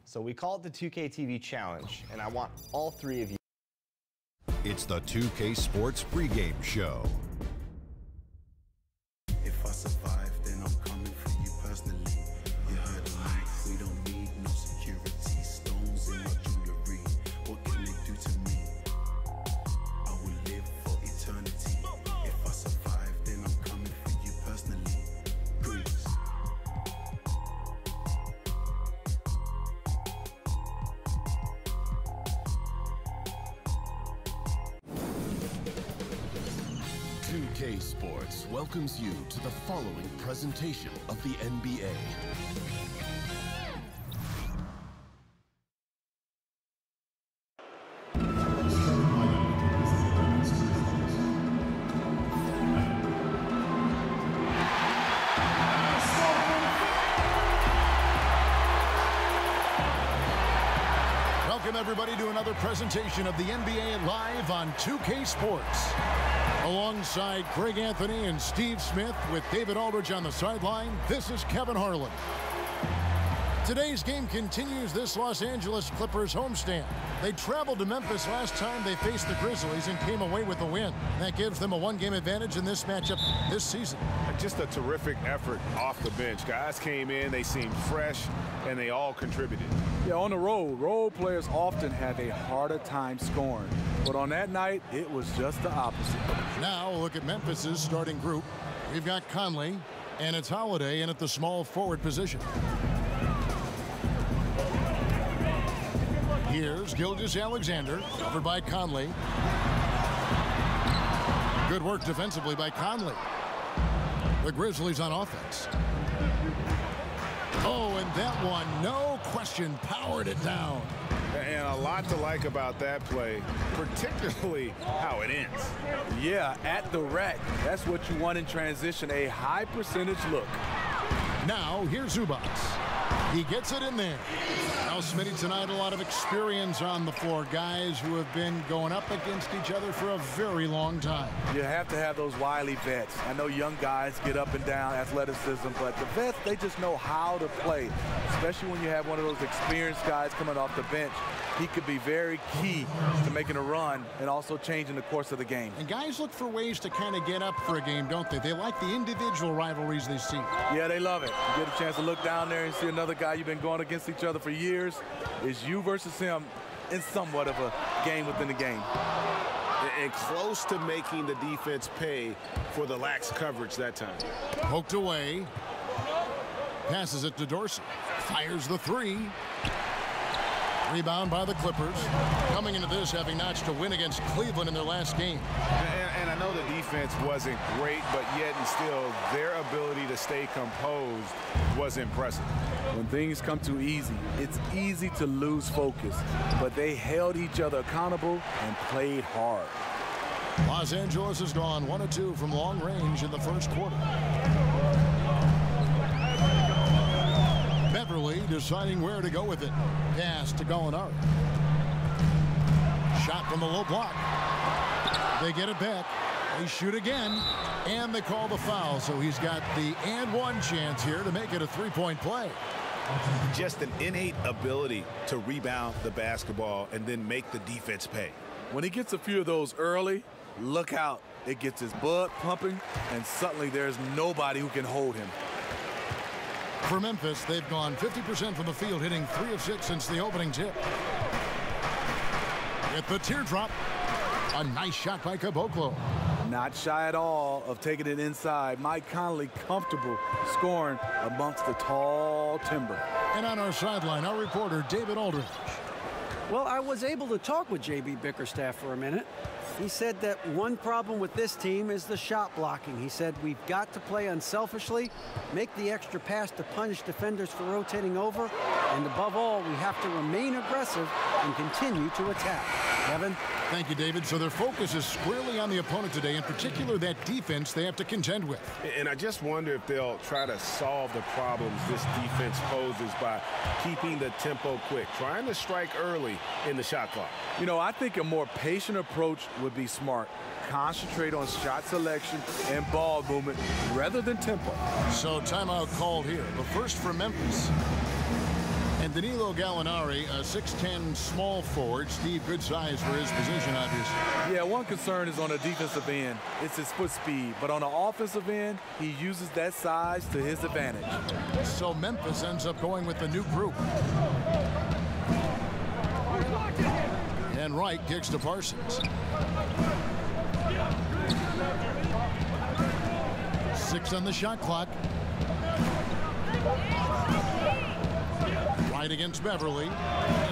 So we call it the 2K TV Challenge, and I want all three of you. It's the 2K Sports pregame show. If I survive, then I'm coming for you personally. You heard of me, we don't need no security. Stones in my jewelry, what can they do to me? I will live for eternity. If I survive, then I'm coming for you personally. Greece. 2K Sports welcomes you to the following presentation of the NBA. Welcome everybody to another presentation of the NBA live on 2K Sports. Alongside Greg Anthony and Steve Smith with David Aldridge on the sideline, this is Kevin Harlan. Today's game continues this Los Angeles Clippers homestand. They traveled to Memphis last time they faced the Grizzlies and came away with a win. That gives them a one-game advantage in this matchup this season. Just a terrific effort off the bench. Guys came in, they seemed fresh, and they all contributed. Yeah, on the road, role players often have a harder time scoring. But on that night, it was just the opposite. Now look at Memphis's starting group. We've got Conley, and it's Holiday in at the small forward position. Here's Gilgeous-Alexander, covered by Conley. Good work defensively by Conley. The Grizzlies on offense. Oh, and that one, no question, powered it down. And a lot to like about that play, particularly how it ends. Yeah, at the rack. That's what you want in transition, a high percentage look. Now, here's Zubac. He gets it in there. Now, Smitty, tonight a lot of experience on the floor. Guys who have been going up against each other for a very long time. You have to have those wily vets. I know young guys get up and down athleticism, but the vets, they just know how to play, especially when you have one of those experienced guys coming off the bench. He could be very key to making a run and also changing the course of the game. And guys look for ways to kind of get up for a game, don't they? They like the individual rivalries they see. Yeah, they love it. You get a chance to look down there and see another guy you've been going against each other for years. It's you versus him in somewhat of a game within the game. And close to making the defense pay for the lax coverage that time. Poked away. Passes it to Dorsey. Fires the three. Rebound by the Clippers. Coming into this, having notched a win against Cleveland in their last game. And I know the defense wasn't great, but yet and still, their ability to stay composed was impressive. When things come too easy, it's easy to lose focus. But they held each other accountable and played hard. Los Angeles has gone 1 of 2 from long range in the first quarter. Beverly deciding where to go with it. Pass to Gallinari. Shot from the low block. They get it back. They shoot again, and they call the foul. So he's got the and one chance here to make it a three-point play. Just an innate ability to rebound the basketball and then make the defense pay. When he gets a few of those early, look out. It gets his blood pumping, and suddenly there's nobody who can hold him. For Memphis, they've gone 50% from the field, hitting 3 of 6 since the opening tip. At the teardrop, a nice shot by Caboclo. Not shy at all of taking it inside. Mike Conley comfortable scoring amongst the tall timber. And on our sideline, our reporter, David Aldridge. Well, I was able to talk with J.B. Bickerstaff for a minute. He said that one problem with this team is the shot blocking. He said we've got to play unselfishly, make the extra pass to punish defenders for rotating over, and above all, we have to remain aggressive and continue to attack. Kevin? Thank you, David. So their focus is squarely on the opponent today, in particular that defense they have to contend with. And I just wonder if they'll try to solve the problems this defense poses by keeping the tempo quick, trying to strike early in the shot clock. You know, I think a more patient approach would be smart. Concentrate on shot selection and ball movement rather than tempo. So timeout called here. The first for Memphis. And Danilo Gallinari, a 6'10 small forward. Steve, good size for his position, obviously. Yeah, one concern is on the defensive end. It's his foot speed. But on the offensive end, he uses that size to his advantage. So Memphis ends up going with the new group. And Wright kicks to Parsons. 6 on the shot clock. Wright against Beverly,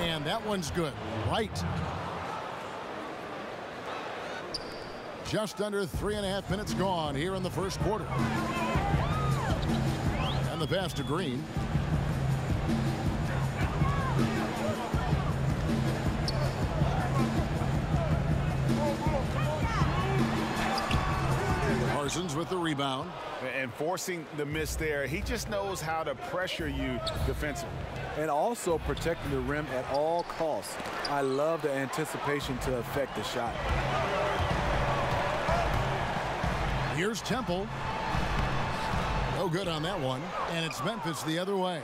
and that one's good. Wright. Just under 3.5 minutes gone here in the first quarter. And the pass to Green. Parsons with the rebound. And forcing the miss there. He just knows how to pressure you defensively. And also protecting the rim at all costs. I love the anticipation to affect the shot. Here's Temple. No good on that one. And it's Memphis the other way.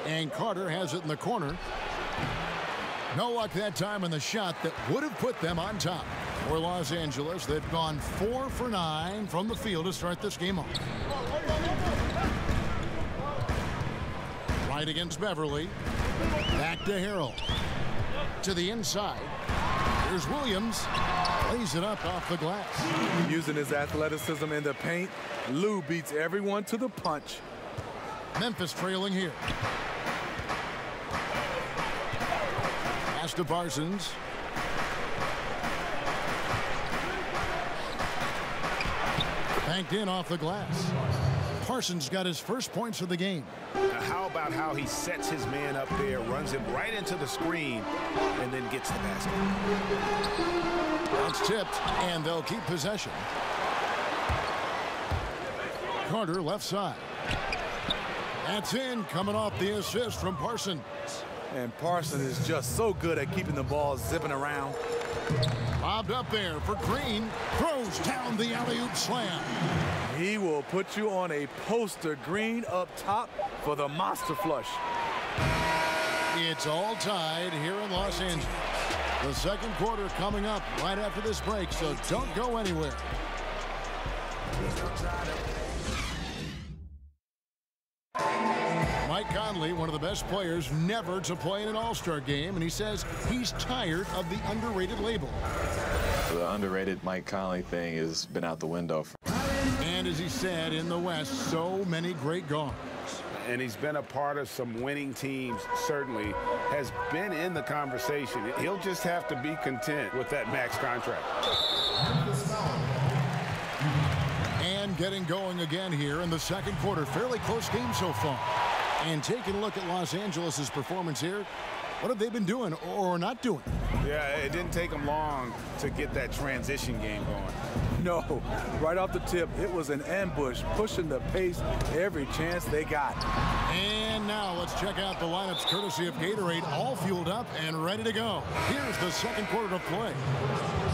And Carter has it in the corner. No luck that time on the shot that would have put them on top. For Los Angeles, they've gone 4 for 9 from the field to start this game off. Right against Beverly. Back to Harrell. To the inside. Here's Williams. Lays it up off the glass. Using his athleticism in the paint, Lou beats everyone to the punch. Memphis trailing here. Pass to Parsons. Banked in off the glass. Parsons got his first points of the game. How about how he sets his man up there, runs him right into the screen, and then gets the basket. It's tipped, and they'll keep possession. Carter left side. That's in, coming off the assist from Parsons. And Parsons is just so good at keeping the ball zipping around. Lobbed up there for Green. Throws down the alley-oop slam. He will put you on a poster. Green up top for the monster flush. It's all tied here in Los Angeles. The second quarter coming up right after this break, so don't go anywhere. Mike Conley, one of the best players never to play in an All-Star game, and he says he's tired of the underrated label. The underrated Mike Conley thing has been out the window. And as he said, in the West, so many great guards. And he's been a part of some winning teams, certainly has been in the conversation. He'll just have to be content with that max contract. And getting going again here in the second quarter. Fairly close game so far. And taking a look at Los Angeles' performance here, what have they been doing or not doing? Yeah, it didn't take them long to get that transition game going. No, right off the tip, it was an ambush, pushing the pace every chance they got. And now let's check out the lineups courtesy of Gatorade, all fueled up and ready to go. Here's the second quarter of play.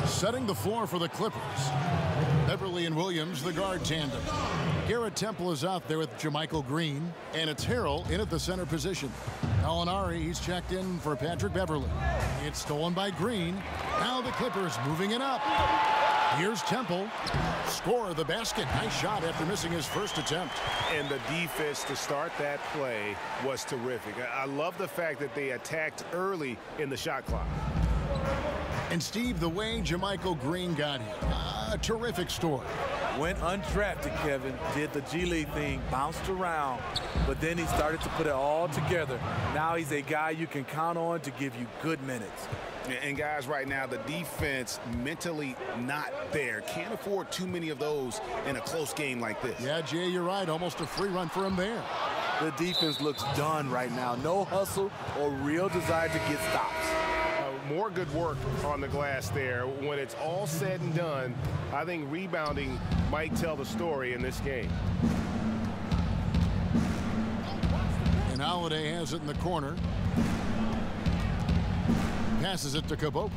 Setting the floor for the Clippers. Beverly and Williams, the guard tandem. Garrett Temple is out there with Jermichael Green, and it's Harrell in at the center position. Gallinari, he's checked in for Patrick Beverly. It's stolen by Green. Now the Clippers moving it up. Here's Temple. Score the basket. Nice shot after missing his first attempt. And the defense to start that play was terrific. I love the fact that they attacked early in the shot clock. And Steve, the way Jermichael Green got here, a terrific story. Went undrafted, Kevin, did the G League thing, bounced around, but then he started to put it all together. Now he's a guy you can count on to give you good minutes. And guys, right now, the defense mentally not there. Can't afford too many of those in a close game like this. Yeah, Jay, you're right. Almost a free run for him there. The defense looks done right now. No hustle or real desire to get stops. More good work on the glass there. When it's all said and done, I think rebounding might tell the story in this game. And Holiday has it in the corner. Passes it to Caboclo.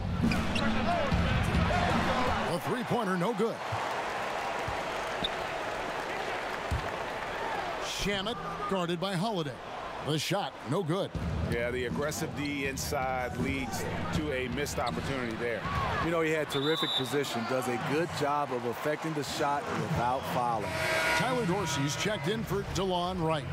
A three-pointer, no good. Shamet guarded by Holiday. The shot, no good. Yeah, the aggressive D inside leads to a missed opportunity there. You know, he had terrific position, does a good job of affecting the shot without fouling. Tyler Dorsey's checked in for DeLon Wright.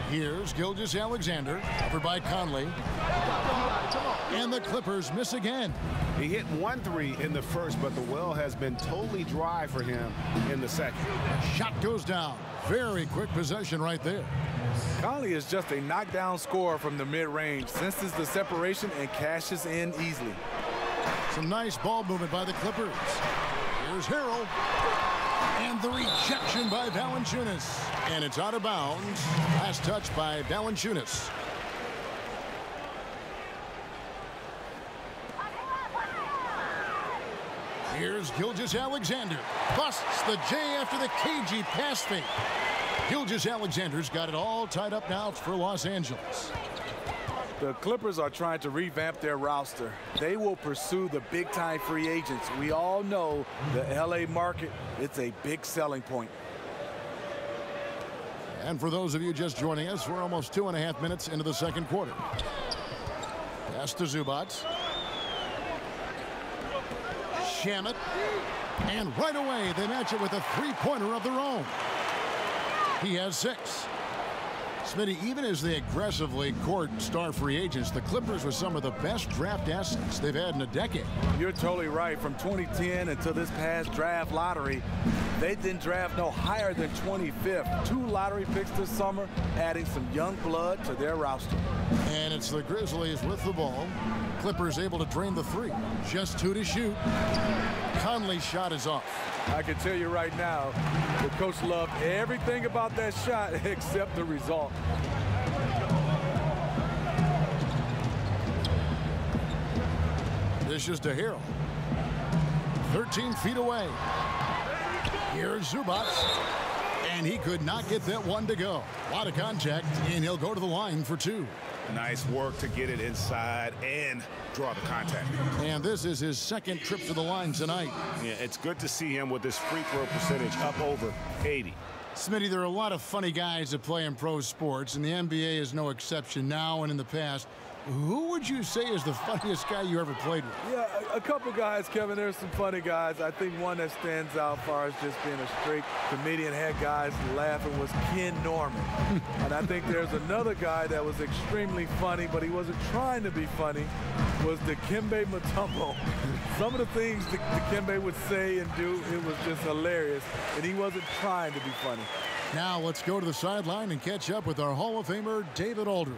Here's Gilgeous-Alexander, covered by Conley. And the Clippers miss again. He hit 1 3 in the first, but the well has been totally dry for him in the second. Shot goes down. Very quick possession right there. Conley is just a knockdown scorer from the mid-range, senses the separation and cashes in easily. Some nice ball movement by the Clippers. Here's Harrell. And the rejection by Valanciunas. And it's out of bounds. Last touch by Valanciunas. Here's Gilgeous-Alexander. Busts the J after the cagey pass fake. Gilgeous-Alexander's got it all tied up now for Los Angeles. The Clippers are trying to revamp their roster. They will pursue the big-time free agents. We all know the LA market, it's a big selling point. And for those of you just joining us, we're almost 2.5 minutes into the second quarter. Pass to Zubac. Shamet. And right away, they match it with a three-pointer of their own. He has 6. Smitty, even as they aggressively court star free agents, the Clippers were some of the best draft assets they've had in a decade. You're totally right. From 2010 until this past draft lottery, they didn't draft no higher than 25th. 2 lottery picks this summer, adding some young blood to their roster. And it's the Grizzlies with the ball. Clippers able to drain the 3. Just 2 to shoot. Conley's shot is off. I can tell you right now, the coach loved everything about that shot except the result. This is to Harrell. 13 feet away. Here's Zubac. And he could not get that one to go. A lot of contact, and he'll go to the line for 2. Nice work to get it inside and draw the contact. And this is his second trip to the line tonight. Yeah, it's good to see him with his free throw percentage up over 80. Smitty, there are a lot of funny guys that play in pro sports, and the NBA is no exception now and in the past. Who would you say is the funniest guy you ever played with? Yeah, a couple guys, Kevin. There's some funny guys. I think one that stands out as far as just being a straight comedian, had guys laughing, was Ken Norman. And I think there's another guy that was extremely funny, but he wasn't trying to be funny, was Dikembe Mutombo. Some of the things Dikembe would say and do, it was just hilarious, and he wasn't trying to be funny. Now let's go to the sideline and catch up with our Hall of Famer, David Aldridge.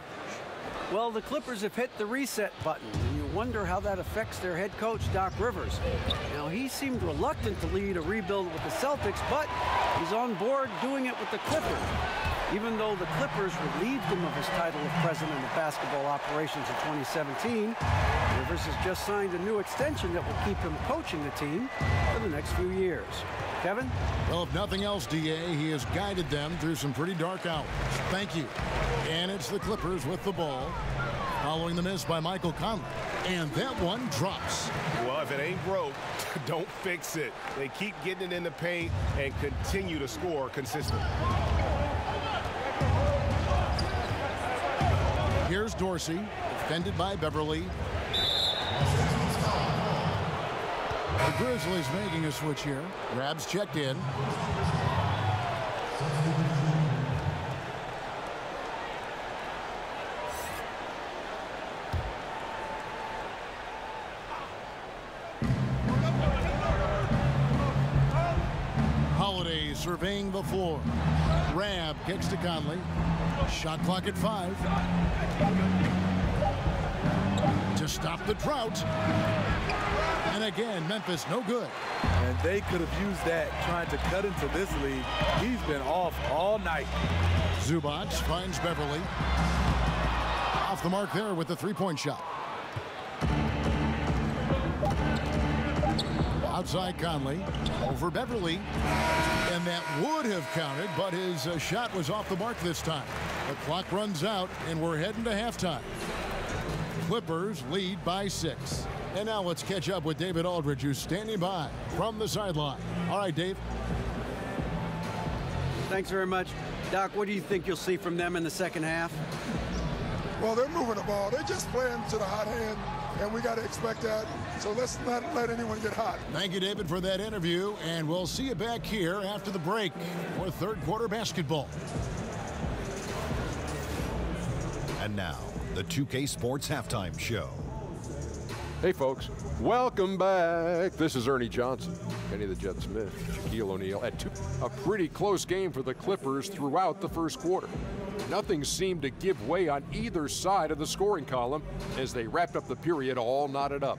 Well, the Clippers have hit the reset button, and you wonder how that affects their head coach, Doc Rivers. Now, he seemed reluctant to lead a rebuild with the Celtics, but he's on board doing it with the Clippers. Even though the Clippers relieved him of his title of president of basketball operations in 2017, Rivers has just signed a new extension that will keep him coaching the team for the next few years. Kevin? Well, if nothing else, DA, he has guided them through some pretty dark hours. Thank you. And it's the Clippers with the ball, following the miss by Michael Conley. And that one drops. Well, if it ain't broke, don't fix it. They keep getting it in the paint and continue to score consistently. Here's Dorsey, defended by Beverly. The Grizzlies making a switch here. Rabs checked in. Holiday surveying the floor. Rab kicks to Conley. Shot clock at 5. To stop the drought. And again, Memphis no good. And they could have used that trying to cut into this league. He's been off all night. Zubac finds Beverly. Off the mark there with the three-point shot. Outside Conley. Over Beverly. And that would have counted, but his shot was off the mark this time. The clock runs out, and we're heading to halftime. Clippers lead by 6. And now let's catch up with David Aldridge, who's standing by from the sideline. All right, Dave. Thanks very much. Doc, what do you think you'll see from them in the second half? Well, they're moving the ball. They're just playing to the hot hand, and we got to expect that. So let's not let anyone get hot. Thank you, David, for that interview, and we'll see you back here after the break for third quarter basketball. And now, the 2K Sports Halftime Show. Hey, folks. Welcome back. This is Ernie Johnson, Kenny the Jet Smith, Shaquille O'Neal at 2. A pretty close game for the Clippers throughout the first quarter. Nothing seemed to give way on either side of the scoring column as they wrapped up the period all knotted up.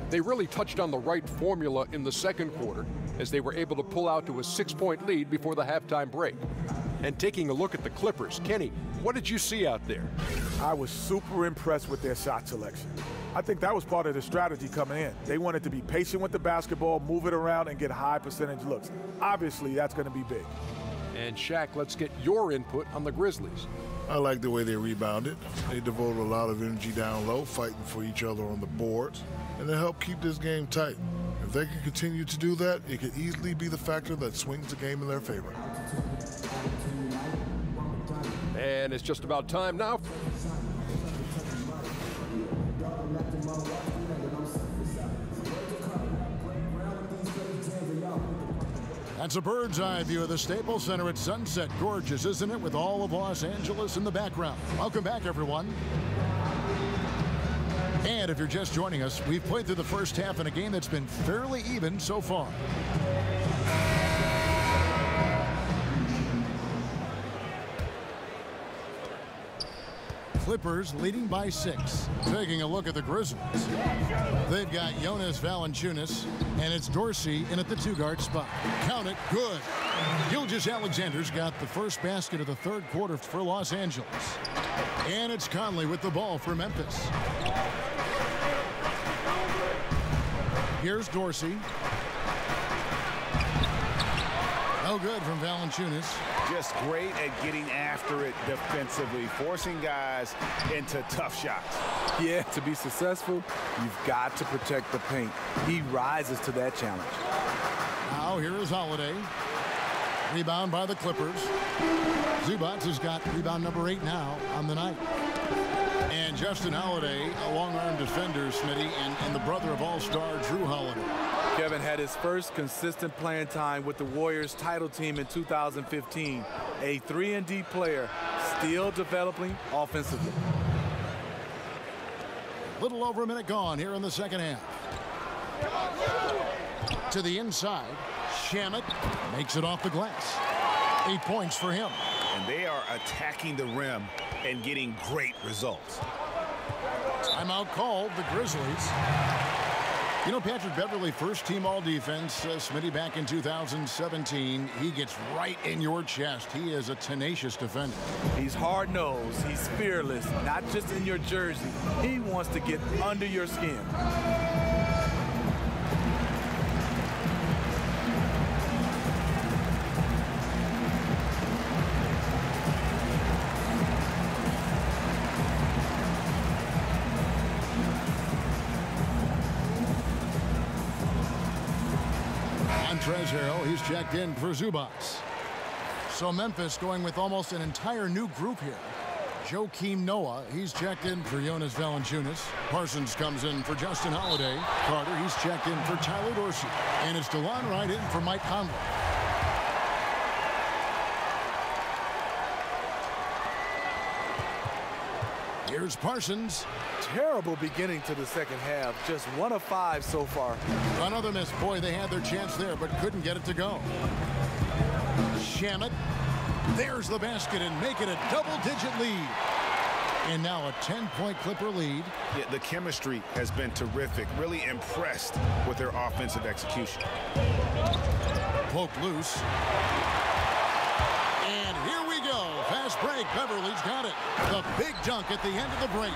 They really touched on the right formula in the second quarter as they were able to pull out to a 6-point lead before the halftime break. And taking a look at the Clippers, Kenny, what did you see out there? I was super impressed with their shot selection. I think that was part of the strategy coming in. They wanted to be patient with the basketball, move it around, and get high percentage looks. Obviously, that's going to be big. And Shaq, let's get your input on the Grizzlies. I like the way they rebounded. They devoted a lot of energy down low, fighting for each other on the boards, and they helped keep this game tight. If they can continue to do that, it could easily be the factor that swings the game in their favor. And it's just about time now. That's a bird's eye view of the Staples Center at sunset. Gorgeous, isn't it, with all of Los Angeles in the background. Welcome back, everyone. And if you're just joining us, we've played through the first half in a game that's been fairly even so far. Clippers leading by 6. Taking a look at the Grizzlies. They've got Jonas Valanciunas, and it's Dorsey in at the 2-guard spot. Count it, good. Gilgeous-Alexander's got the first basket of the third quarter for Los Angeles. And it's Conley with the ball for Memphis. Here's Dorsey. No good from Valanciunas. Just great at getting after it defensively, forcing guys into tough shots. Yeah, to be successful, you've got to protect the paint. He rises to that challenge. Now here is Holiday. Rebound by the Clippers. Zubac has got rebound number 8 now on the night. And Justin Holiday, a long-arm defender, Smitty, and the brother of All-Star Drew Holiday. Kevin had his first consistent playing time with the Warriors title team in 2015. A 3-and-D player, still developing offensively. Little over a minute gone here in the second half. To the inside, Shamet makes it off the glass. 8 points for him. And they are attacking the rim and getting great results. Timeout called, the Grizzlies. You know, Patrick Beverley, first team all-defense, Smitty, back in 2017. He gets right in your chest. He is a tenacious defender. He's hard-nosed. He's fearless, not just in your jersey. He wants to get under your skin. Harrell, he's checked in for Zubac. So Memphis going with almost an entire new group here. Joakim Noah, he's checked in for Jonas Valanciunas. Parsons comes in for Justin Holiday. Carter, he's checked in for Tyler Dorsey. And it's DeLon Wright in for Mike Conley. Here's Parsons. Terrible beginning to the second half. Just 1 of 5 so far. Another miss. Boy, they had their chance there, but couldn't get it to go. Shamet. There's the basket and make it a double-digit lead. And now a 10-point Clipper lead. Yeah, the chemistry has been terrific. Really impressed with their offensive execution. Poked loose. And here we go. Fast break. Beverly's got it. The big dunk at the end of the break.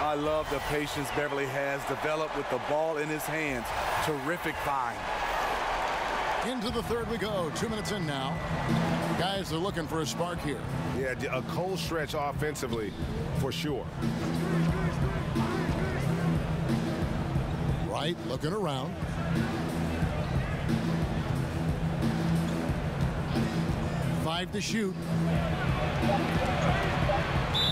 I love the patience Beverly has developed with the ball in his hands. Terrific find. Into the third we go. 2 minutes in now. Guys are looking for a spark here. Yeah, a cold stretch offensively for sure. Wright looking around. Five to shoot.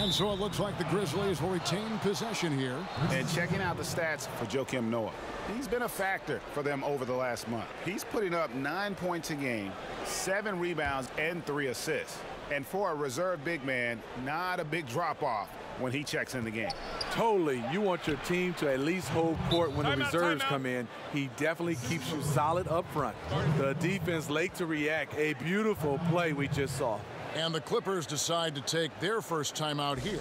And so it looks like the Grizzlies will retain possession here. And checking out the stats for Joakim Noah. He's been a factor for them over the last month. He's putting up 9 points a game, 7 rebounds, and 3 assists. And for a reserve big man, not a big drop-off when he checks in the game. Totally. You want your team to at least hold court when the reserves come in. He definitely keeps you solid up front. The defense late to react. A beautiful play we just saw. And the Clippers decide to take their first time out here.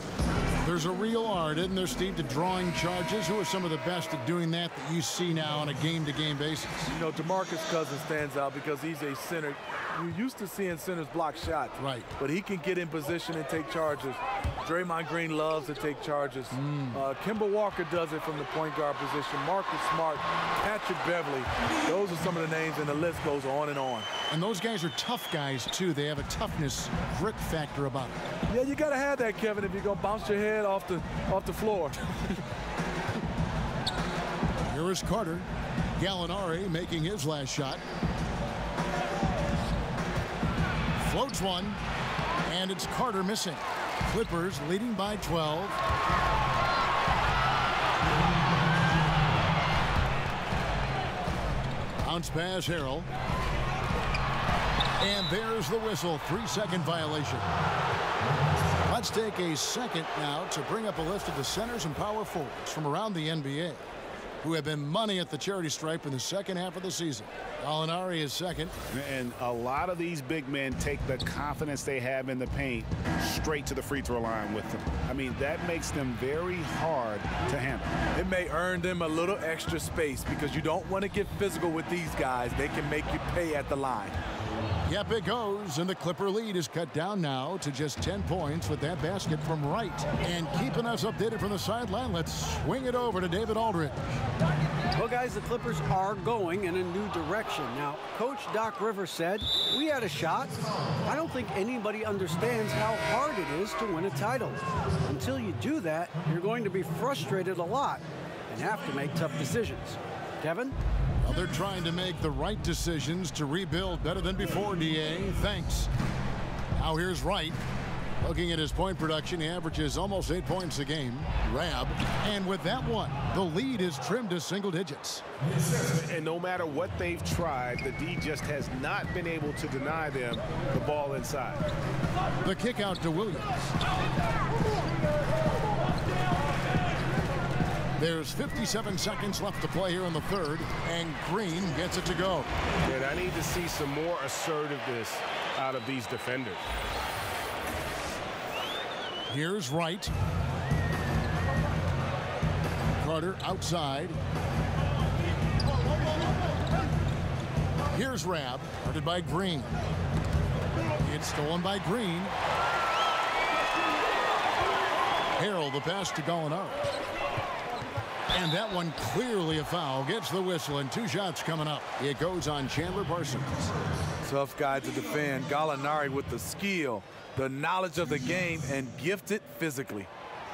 There's a real art, isn't there, Steve, to drawing charges? Who are some of the best at doing that you see now on a game-to-game basis? You know, DeMarcus Cousins stands out because he's a center. You're used to seeing centers block shots. Right. But he can get in position and take charges. Draymond Green loves to take charges. Kemba Walker does it from the point guard position. Marcus Smart, Patrick Beverly. Those are some of the names, and the list goes on and on. And those guys are tough guys, too. They have a toughness, grit factor about it. Yeah, you got to have that, Kevin, if you're going to bounce your head off the floor. Here is Carter. Gallinari making his last shot. Floats one, and it's Carter missing. Clippers leading by 12. Bounce pass, Harrell. And there's the whistle. 3-second violation. Let's take a second now to bring up a list of the centers and power forwards from around the NBA who have been money at the charity stripe in the second half of the season. Gallinari is second. And a lot of these big men take the confidence they have in the paint straight to the free throw line with them. I mean, that makes them very hard to handle. It may earn them a little extra space because you don't want to get physical with these guys. They can make you pay at the line. Yep, it goes, and the Clipper lead is cut down now to just 10 points with that basket from Wright. And keeping us updated from the sideline, let's swing it over to David Aldridge. Well, guys, the Clippers are going in a new direction. Now, Coach Doc Rivers said, we had a shot. I don't think anybody understands how hard it is to win a title. Until you do that, you're going to be frustrated a lot and have to make tough decisions. Kevin? Well, they're trying to make the right decisions to rebuild better than before, D.A. Thanks. Now here's Wright. Looking at his point production, he averages almost 8 points a game. Rab. And with that one, the lead is trimmed to single digits. And no matter what they've tried, the D just has not been able to deny them the ball inside. The kick out to Williams. There's 57 seconds left to play here in the third, and Green gets it to go. And I need to see some more assertiveness out of these defenders. Here's Wright. Carter outside. Here's Rab, guarded by Green. It's stolen by Green. Harrell, the pass to Gallinari. And that one clearly a foul. Gets the whistle, and 2 shots coming up. It goes on Chandler Parsons. Tough guy to defend. Gallinari with the skill, the knowledge of the game, and gifted physically.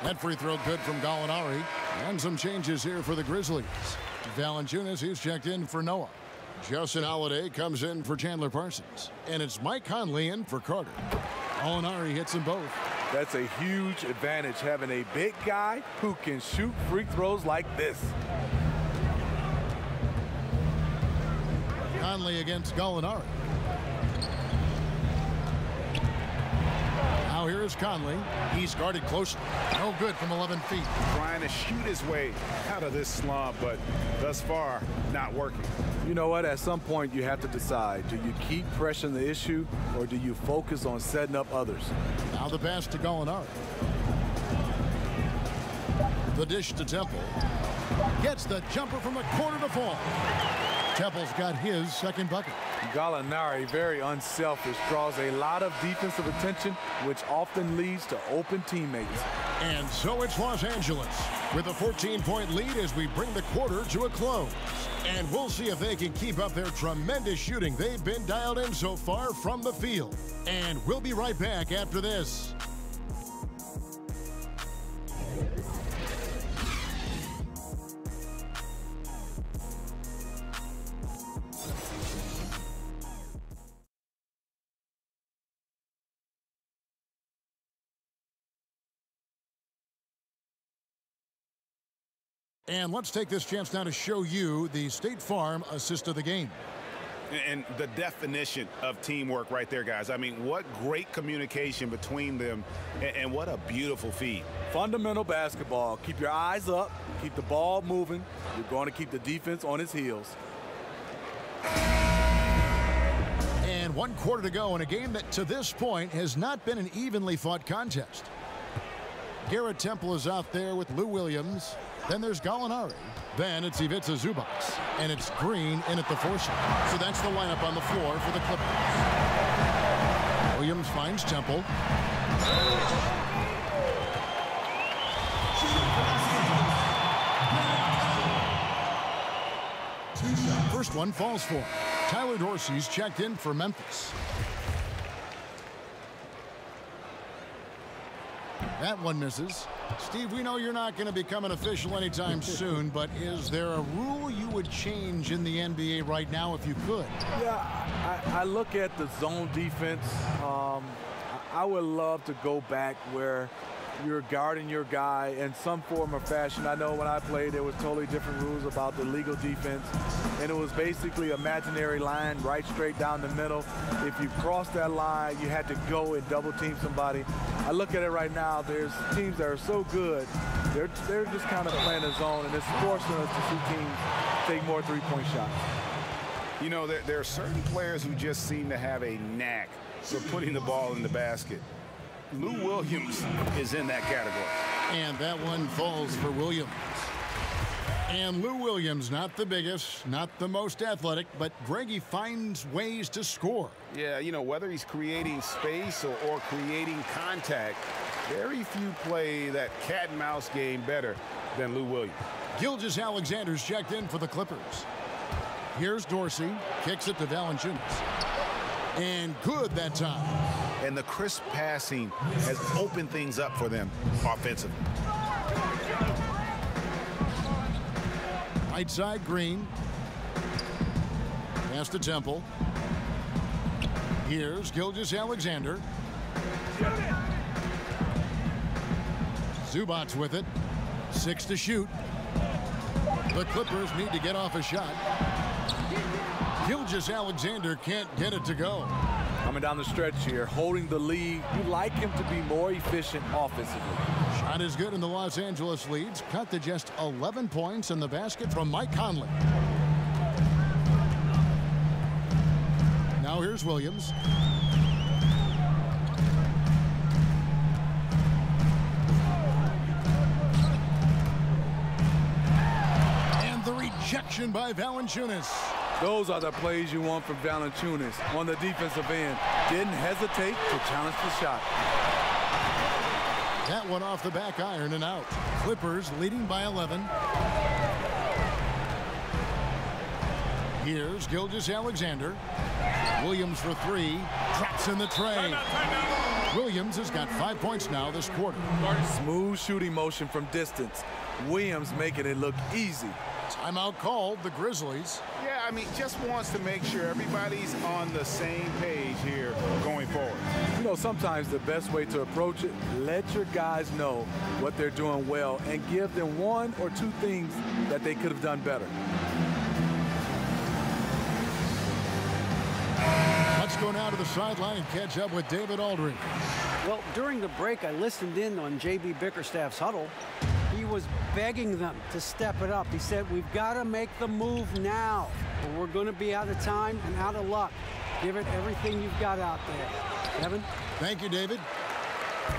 That free throw good from Gallinari. And some changes here for the Grizzlies. Valanciunas, he's checked in for Noah. Justin Holiday comes in for Chandler Parsons. And it's Mike Conley in for Carter. Gallinari hits them both. That's a huge advantage, having a big guy who can shoot free throws like this. Conley against Gallinari. Now here is Conley. He's guarded close. No good from 11 feet. Trying to shoot his way out of this slump, but thus far, not working. You know what? At some point, you have to decide. Do you keep pressing the issue, or do you focus on setting up others? Now the pass to Gallinari. The dish to Temple. Gets the jumper from the corner to fall. Temple's got his second bucket. Gallinari, very unselfish, draws a lot of defensive attention, which often leads to open teammates. And so it's Los Angeles with a 14-point lead as we bring the quarter to a close. And we'll see if they can keep up their tremendous shooting they've been dialed in so far from the field. And we'll be right back after this. And let's take this chance now to show you the State Farm assist of the game. And the definition of teamwork right there, guys. I mean, what great communication between them, and what a beautiful feed. Fundamental basketball. Keep your eyes up. Keep the ball moving. You're going to keep the defense on its heels. And 1 quarter to go in a game that to this point has not been an evenly fought contest. Garrett Temple is out there with Lou Williams. Then there's Gallinari. Then it's Ivica Zubac. And it's Green in at the 4 slot. So that's the lineup on the floor for the Clippers. Williams finds Temple. First one falls for him. Tyler Dorsey's checked in for Memphis. That one misses. Steve, we know you're not going to become an official anytime soon, but is there a rule you would change in the NBA right now if you could? Yeah, I look at the zone defense. I would love to go back where you're guarding your guy in some form or fashion. I know when I played, there was totally different rules about the legal defense, and it was basically imaginary line right straight down the middle. If you crossed that line, you had to go and double team somebody. I look at it right now, there's teams that are so good, they're just kind of playing a zone, and it's forcing us to see teams take more three-point shots. You know, there are certain players who just seem to have a knack for putting the ball in the basket. Lou Williams is in that category. And that one falls for Williams. And Lou Williams, not the biggest, not the most athletic, but Greggy finds ways to score. Yeah, you know, whether he's creating space or creating contact, very few play that cat and mouse game better than Lou Williams. Gilgeous-Alexander's checked in for the Clippers. Here's Dorsey, kicks it to Valanciunas. And good that time. And the crisp passing has opened things up for them offensively. Right side, Green. Pass to Temple. Here's Gilgeous-Alexander. Zubac with it. 6 to shoot. The Clippers need to get off a shot. Gilgeous-Alexander can't get it to go. Coming down the stretch here, holding the lead. You'd like him to be more efficient offensively. Shot is good, and the Los Angeles leads cut to just 11 points in the basket from Mike Conley. Now here's Williams. And the rejection by Valanciunas. Those are the plays you want from Valanciunas on the defensive end. Didn't hesitate to challenge the shot. That one off the back iron and out. Clippers leading by 11. Here's Gilgeous-Alexander. Williams for 3. Drops in the tray. Williams has got 5 points now this quarter. Smooth shooting motion from distance. Williams making it look easy. Timeout called, the Grizzlies. Yeah, I mean, just wants to make sure everybody's on the same page here going forward. You know, sometimes the best way to approach it, let your guys know what they're doing well and give them 1 or 2 things that they could have done better. Let's go now to the sideline and catch up with David Aldridge. Well, during the break, I listened in on J.B. Bickerstaff's huddle. He was begging them to step it up. He said, we've got to make the move now, or we're going to be out of time and out of luck. Give it everything you've got out there. Kevin? Thank you, David.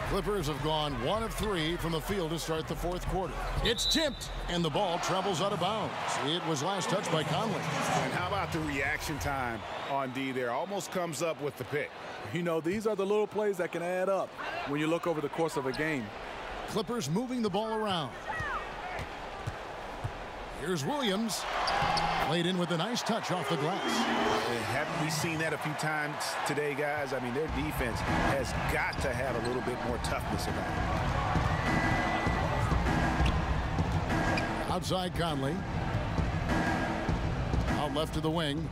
Clippers have gone 1 of 3 from the field to start the 4th quarter. It's tipped, and the ball travels out of bounds. It was last touched by Conley. And how about the reaction time on D there? Almost comes up with the pick. You know, these are the little plays that can add up when you look over the course of a game. Clippers moving the ball around. Here's Williams. Played in with a nice touch off the glass. Haven't we seen that a few times today, guys? I mean, their defense has got to have a little bit more toughness about it. Outside Conley. Out left to the wing.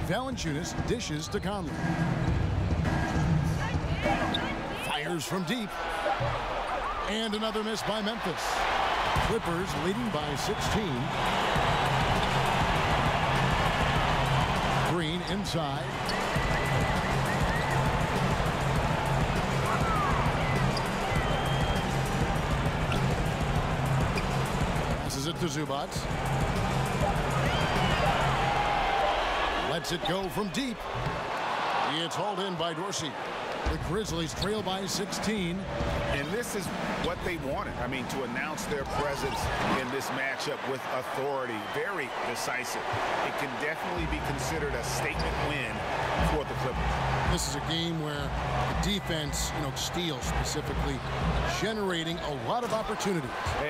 Valanciunas dishes to Conley. Fires from deep. And another miss by Memphis. Clippers leading by 16. Green inside. Passes it to Zubac. Lets it go from deep. It's hauled in by Dorsey. The Grizzlies trail by 16. And this is what they wanted. I mean, to announce their presence in this matchup with authority, very decisive. It can definitely be considered a statement win for the Clippers. This is a game where the defense, steals specifically, generating a lot of opportunities.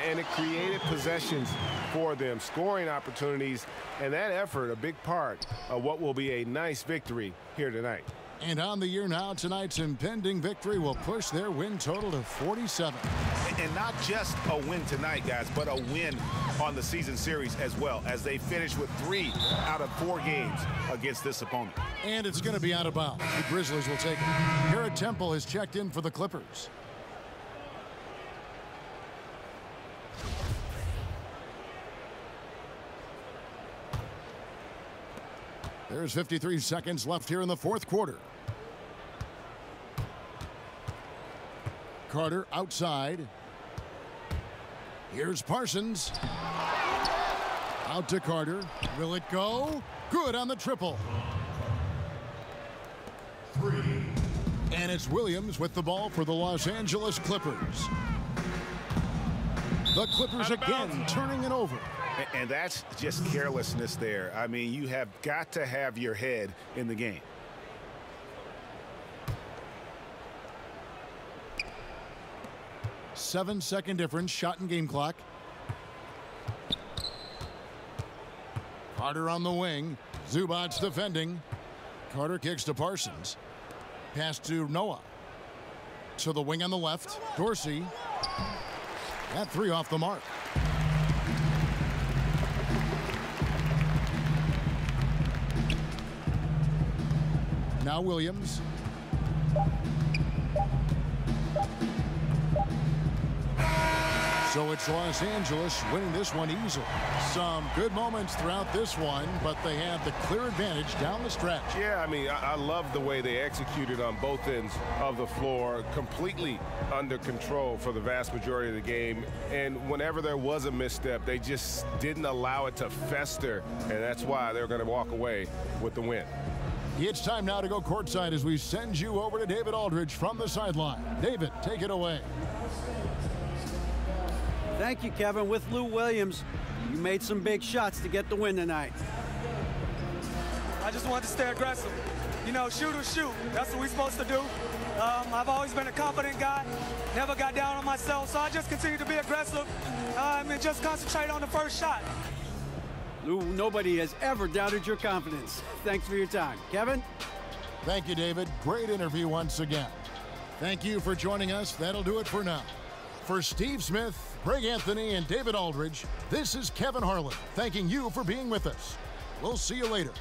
And it created possessions for them, scoring opportunities, and that effort, a big part of what will be a nice victory here tonight. And on the year now, tonight's impending victory will push their win total to 47. And not just a win tonight, guys, but a win on the season series as well, as they finish with 3 out of 4 games against this opponent. And it's going to be out of bounds. The Grizzlies will take it. Garrett Temple has checked in for the Clippers. There's 53 seconds left here in the fourth quarter. Carter outside. Here's Parsons. Out to Carter. Will it go? Good on the triple. 3. And it's Williams with the ball for the Los Angeles Clippers. The Clippers again turning it over. And that's just carelessness there. I mean, you have got to have your head in the game. Seven-second difference, shot and game clock. Carter on the wing. Zubac defending. Carter kicks to Parsons. Pass to Noah. To the wing on the left. Dorsey. That 3 off the mark. Now Williams. So it's Los Angeles winning this one easily. Some good moments throughout this one, but they have the clear advantage down the stretch. Yeah, I mean, I love the way they executed on both ends of the floor, completely under control for the vast majority of the game. And whenever there was a misstep, they just didn't allow it to fester, and that's why they're going to walk away with the win. It's time now to go courtside as we send you over to David Aldridge from the sideline. David, take it away. Thank you, Kevin. With Lou Williams, you made some big shots to get the win tonight. I just wanted to stay aggressive. Shoot or shoot. That's what we're supposed to do. I've always been a confident guy, never got down on myself, so I just continue to be aggressive and just concentrate on the first shot. Lou, nobody has ever doubted your confidence. Thanks for your time. Kevin? Thank you, David. Great interview once again. Thank you for joining us. That'll do it for now. For Steve Smith, Greg Anthony, and David Aldridge, this is Kevin Harlan, thanking you for being with us. We'll see you later.